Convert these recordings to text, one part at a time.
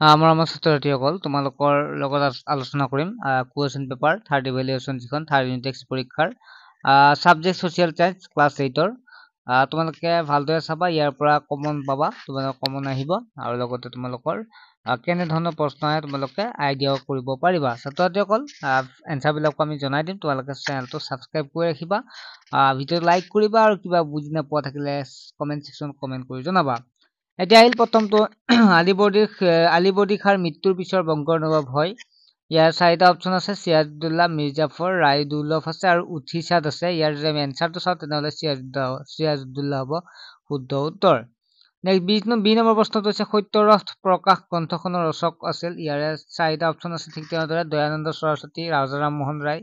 আমাৰ ছাত্ৰ-ছাত্ৰীসকল তোমালোকৰ লগত আলোচনা কৰিম কুৱেশ্যন পেপাৰ থাৰ্ড ইভেলুৱেশ্যন যিখন থাৰ্ড ইউনিট টেষ্ট পৰীক্ষাৰ সাবজেক্ট ছ'চিয়েল সায়েন্স ক্লাছ 8ৰ তোমালোকে ভালদৰে চাবা ইয়াৰ পৰা কমন পাবা তোমালোকৰ কমন আহিব আৰু লগতে তোমালোকৰ কেনে ধৰণৰ প্ৰশ্ন আহে তোমালোকে আইডিয়াও কৰিব পাৰিবা ছাত্ৰ-ছাত্ৰীসকল এনসাৰবিলাক আমি জনাই দিম তোমালোকে চেনেলটো ছাবস্ক্ৰাইব কৰি ৰাখিবা ভিডিঅ' লাইক কৰিবা আৰু কিবা বুজি নোপোৱা থাকিলে কমেন্ট সেকশন কমেন্ট কৰি জনাবা এতিয়া আহিল প্ৰথমটো আলিবৰ্দি খাৰ মৃত্যুৰ পিছৰ বংগৰ নবাব হয় ইয়াৰ চাৰিটা অপচন আছে সিৰাজউদ্দৌলা মিৰ্জাফৰ ৰায়দুল্লভ আছে আৰু উঠিছাদ আছে ইয়াৰ যদি আমি এনসাৰটো চাওঁ তেনেহ'লে সিৰাজউদ্দৌলা হ'ব শুদ্ধ উত্তৰ নেক্সট বি নম্বৰ প্ৰশ্নটো হৈছে সত্যৰথ প্ৰকাশ গ্ৰন্থখনৰ ৰচক আছিল ইয়াৰে চাৰিটা অপচন আছে ঠিক তেনেদৰে দয়ানন্দ সৰস্বতী ৰাজাৰাম মোহন ৰায়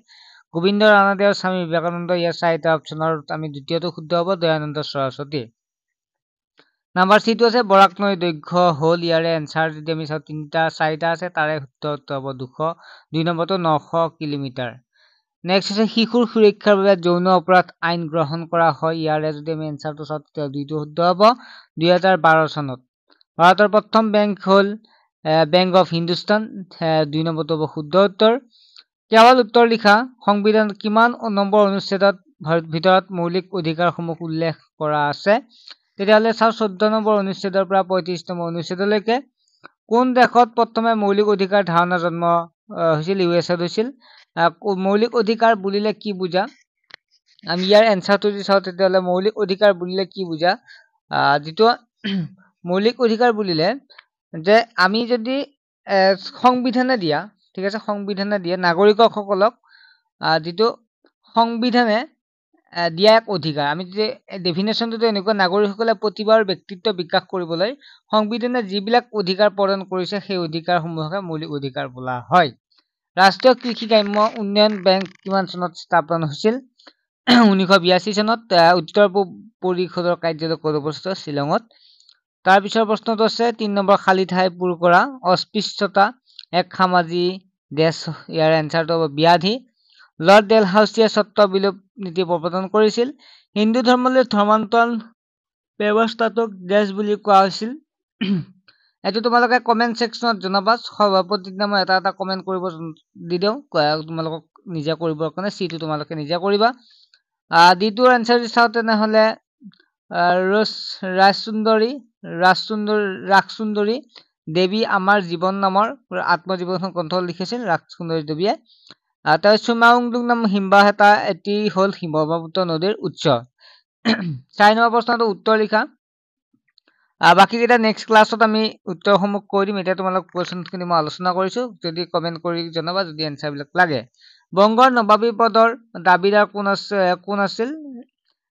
গোবিন্দ ৰানাদে আৰু স্বামী বিবেকানন্দ ইয়াৰ চাৰিটা অপচনৰ আমি দ্বিতীয়টো শুদ্ধ হ'ব দয়ানন্দ সৰস্বতী নাম্বাৰ সি টো আছে বৰাক নৈৰ দৈৰ্ঘ্য হ'ল ইয়াৰে এনসাৰ যদি আমি চাওঁ চাৰিটা আছে তাৰে শুদ্ধ উত্তৰ হ'ব 200 নম্বৰটো 900 কিলোমিটাৰ নেক্সট আছে শিশুৰ সুৰক্ষাৰ বাবে যৌন অপৰাধ আইন গ্ৰহণ কৰা হয় ইয়াৰে যদি আমি এনসাৰটো চাওঁ তেতিয়া দুইটো শুদ্ধ হ'ব 2012 চনত ভাৰতৰ প্ৰথম বেংক হ'ল বেংক অফ হিন্দুস্তান 2 নম্বৰটো হ'ব শুদ্ধ উত্তৰ কেৱল উত্তৰ লিখা সংবিধান কিমান নম্বৰ অনুচ্ছেদত ভিতৰত মৌলিক অধিকাৰসমূহ উল্লেখ কৰা আছে তেতিয়াহ'লে চাওঁ 14 নম্বৰ অনুচ্ছেদৰ পৰা 35 নম্বৰ অনুচ্ছেদলৈকে কোন দেশত প্ৰথমে মৌলিক অধিকাৰ ধাৰণা জন্ম হৈছিল ইউএছত হৈছিল মৌলিক অধিকাৰ বুলিলে কি বুজা আমি ইয়াৰ এনসাৰটো যদি চাওঁ তেতিয়াহ'লে মৌলিক অধিকাৰ বুলিলে কি বুজা যেটো মৌলিক অধিকাৰ বুলিলে যে আমি যদি সংবিধানে দিয়া ঠিক আছে সংবিধানে দিয়া নাগৰিকসকলক যেটো সংবিধানে দিয়া এক অধিকাৰ আমি যে ডেফিনেশনটো এনেকুৱা নাগৰিকসকলে প্ৰতিবাৰ ব্যক্তিত্ব বিকাশ কৰিবলৈ সংবিধানে যিবিলাক অধিকাৰ প্ৰদান কৰিছে সেই অধিকাৰসমূহকে মৌলিক অধিকাৰ বোলা হয় ৰাষ্ট্ৰীয় কৃষি গ্ৰাম্য উন্নয়ন বেংক কিমান চনত স্থাপন হৈছিল 1982 চনত উত্তৰ পূব পৰিষদৰ কাৰ্যালয় ক'ত অৱস্থিত শ্বিলঙত তাৰ পিছৰ প্ৰশ্নটো আছে 3 নম্বৰ খালি ঠাই পূৰ কৰা অস্পৃশ্যতা এক সামাজিক দেশ ইয়াৰ এনসাৰটো হ'ব ব্যাধি লৰ্ড ডেলহাউছিয়ে সত্য বিলোপ নীতি প্ৰৱৰ্তন কৰিছিল হিন্দু ধৰ্মলৈ ধৰ্মান্তৰণ ব্যৱস্থাটোক দেশ বুলি কোৱা হৈছিল এটো তোমালোকে কমেন্ট সেকশনত জনাবা সভাপতিৰ নাম এটা কমেন্ট কৰিব দি দিও তোমালোকক নিজে কৰিবৰ কাৰণে সিটো তোমালোকে নিজে কৰিবা দ্বিতীয় এনসাৰ চাও তেনেহলে ৰাজসুন্দৰী দেৱী আমাৰ জীৱন নামৰ আত্মজীৱনখন গ্ৰন্থ লিখিছিল ৰাজসুন্দৰী দেৱীয়ে তাৰ সুমাউংলুং নাম হিমবাহ এটি হল হিমবাহপুত্ৰ নদীৰ উৎস 4 নম্বৰ প্ৰশ্নটো উত্তৰ লিখা বাকি কেইটা নেক্সট ক্লাছত আমি উত্তৰসমূহ কৈ দিম এটা তোমালোক কোৱেশ্যনখিনি মই আলোচনা কৰিছো যদি কমেন্ট কৰি জনাবা যদি এনসাৰ বিলাক লাগে বংগৰ নবাবী পদৰ দাবীদাৰ কোন আছিল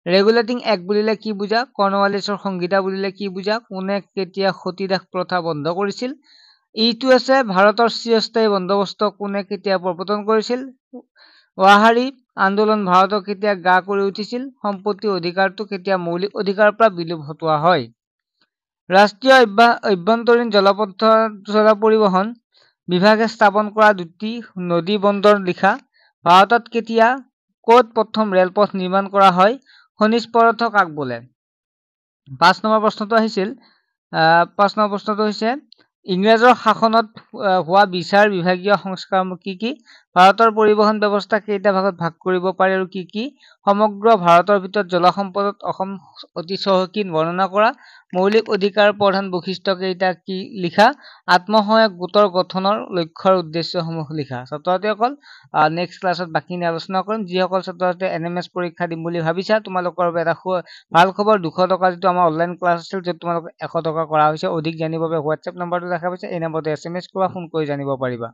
ৰেগুলেটিং এক্ট বুলিলে কি বুজা কৰ্ণৱালিছৰ সংগীতা বুলিলে কি বুজা কোনে কেতিয়া সতীদাহ প্ৰথা বন্ধ কৰিছিল এইটো আছে ভাৰতৰ চিৰস্থায়ী বন্দোবস্ত কোনে কেতিয়া প্ৰৱৰ্তন কৰিছিল ওয়াহাৰী আন্দোলন ভাৰতক কেতিয়া গা কৰি উঠিছিল সম্পত্তি অধিকাৰটো কেতিয়া মৌলিক অধিকাৰৰ পৰা বিলোপ হটোৱা হয় ৰাষ্ট্ৰীয় অভ্যন্তৰীণ জলপথ পৰিবহন বিভাগে স্থাপন কৰা দুটি নদী বন্দৰ লিখা ভাৰতত কেতিয়া ক'ত প্ৰথম ৰেলপথ নিৰ্মাণ কৰা হয় খনিজ পদাৰ্থ কাক বোলে 5 নম্বৰ প্ৰশ্নটো আহিছিল 5 নম্বৰ প্ৰশ্নটো হৈছে ইংৰাজৰ শাসনত হোৱা বিচাৰ বিভাগীয় সংস্কাৰসমূহ কি ভাৰতৰ পৰিবহন ব্যৱস্থা কেইটা ভাগত ভাগ কৰিব পাৰি আৰু কি সমগ্ৰ ভাৰতৰ ভিতৰত জলসম্পদত অসম অতি চহকী বৰ্ণনা কৰা মৌলিক অধিকাৰ প্ৰধান বৈশিষ্ট্য কেইটা কি লিখা আত্মসহায়ক গোটৰ গঠনৰ লক্ষ্য আৰু উদ্দেশ্যসমূহ লিখা ছাত্ৰসকল নেক্সট ক্লাছত বাকিখিনি আলোচনা কৰিম যিসকল ছাত্ৰসকলে এনএমএছ পৰীক্ষা দিম বুলি ভাবিছা তোমালোকৰ বাবে এটা ভাল খবৰ 200 টকা যেটো আমাৰ অনলাইন ক্লাছ আছিল যেটো তোমালোক 100 টকা কৰা হৈছে অধিক জানিবৰ বাবে হোৱাটছএপ নম্বৰটো দেখা পাইছে এই নম্বৰতে এছএমএছ কৰা ফোন কৰি জানিব পাৰিবা